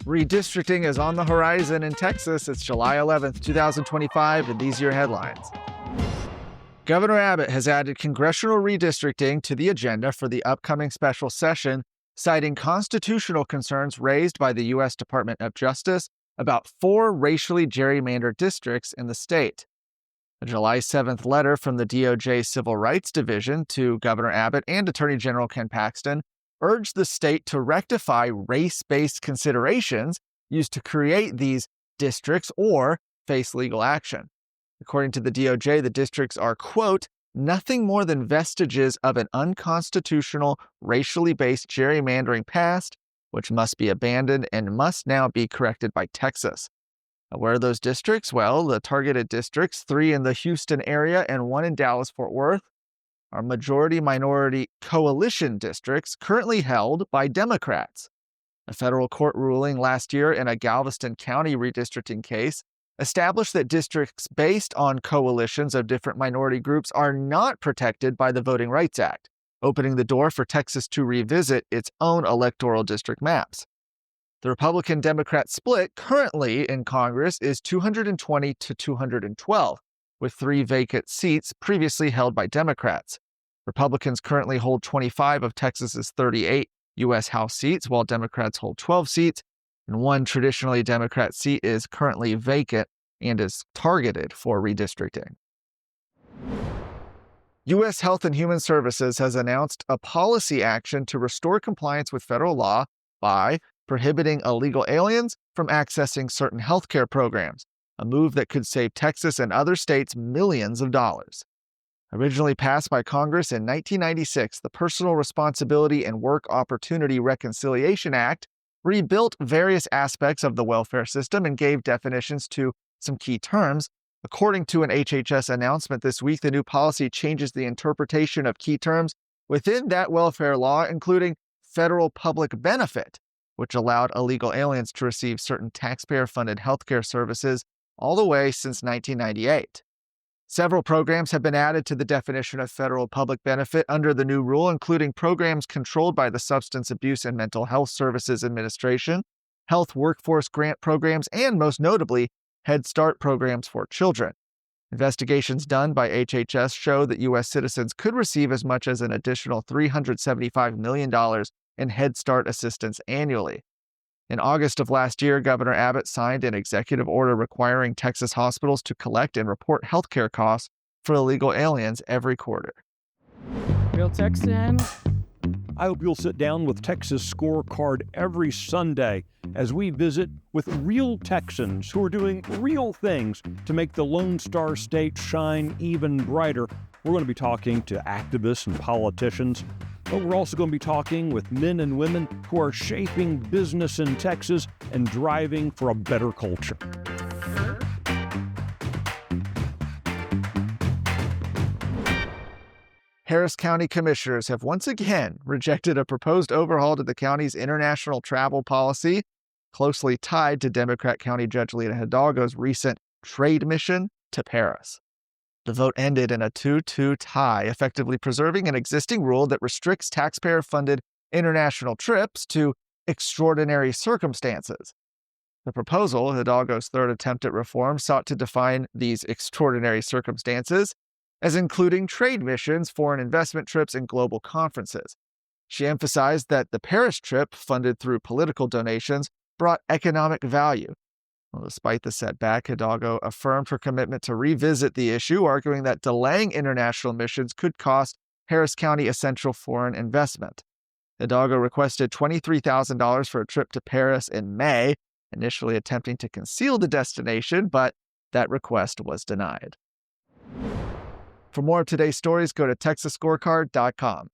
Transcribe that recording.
Redistricting is on the horizon in Texas. It's July 11th, 2025, and these are your headlines. Governor Abbott has added congressional redistricting to the agenda for the upcoming special session, citing constitutional concerns raised by the U.S. Department of Justice about 4 racially gerrymandered districts in the state. A July 7th letter from the DOJ Civil Rights Division to Governor Abbott and Attorney General Ken Paxton urged the state to rectify race-based considerations used to create these districts or face legal action. According to the DOJ, the districts are, quote, nothing more than vestiges of an unconstitutional, racially based gerrymandering past, which must be abandoned and must now be corrected by Texas. Now, where are those districts? Well, the targeted districts, 3 in the Houston area and 1 in Dallas-Fort Worth, are majority-minority coalition districts currently held by Democrats. A federal court ruling last year in a Galveston County redistricting case established that districts based on coalitions of different minority groups are not protected by the Voting Rights Act, opening the door for Texas to revisit its own electoral district maps. The Republican-Democrat split currently in Congress is 220 to 212, with 3 vacant seats previously held by Democrats. Republicans currently hold 25 of Texas's 38 U.S. House seats, while Democrats hold 12 seats, and 1 traditionally Democrat seat is currently vacant and is targeted for redistricting. U.S. Health and Human Services has announced a policy action to restore compliance with federal law by prohibiting illegal aliens from accessing certain healthcare programs, a move that could save Texas and other states millions of dollars. Originally passed by Congress in 1996, the Personal Responsibility and Work Opportunity Reconciliation Act rebuilt various aspects of the welfare system and gave definitions to some key terms. According to an HHS announcement this week, the new policy changes the interpretation of key terms within that welfare law, including federal public benefit, which allowed illegal aliens to receive certain taxpayer-funded healthcare services all the way since 1998. Several programs have been added to the definition of federal public benefit under the new rule, including programs controlled by the Substance Abuse and Mental Health Services Administration, health workforce grant programs, and most notably, Head Start programs for children. Investigations done by HHS show that U.S. citizens could receive as much as an additional $375 million in Head Start assistance annually. In August of last year, Governor Abbott signed an executive order requiring Texas hospitals to collect and report healthcare costs for illegal aliens every quarter. Real Texan. I hope you'll sit down with Texas Scorecard every Sunday as we visit with real Texans who are doing real things to make the Lone Star State shine even brighter. We're going to be talking to activists and politicians, but we're also going to be talking with men and women who are shaping business in Texas and driving for a better culture. Harris County commissioners have once again rejected a proposed overhaul to the county's international travel policy, closely tied to Democrat County Judge Lina Hidalgo's recent trade mission to Paris. The vote ended in a 2-2 tie, effectively preserving an existing rule that restricts taxpayer-funded international trips to extraordinary circumstances. The proposal, Hidalgo's third attempt at reform, sought to define these extraordinary circumstances as including trade missions, foreign investment trips, and global conferences. She emphasized that the Paris trip, funded through political donations, brought economic value. Well, despite the setback, Hidalgo affirmed her commitment to revisit the issue, arguing that delaying international missions could cost Harris County essential foreign investment. Hidalgo requested $23,000 for a trip to Paris in May, initially attempting to conceal the destination, but that request was denied. For more of today's stories, go to TexasScorecard.com.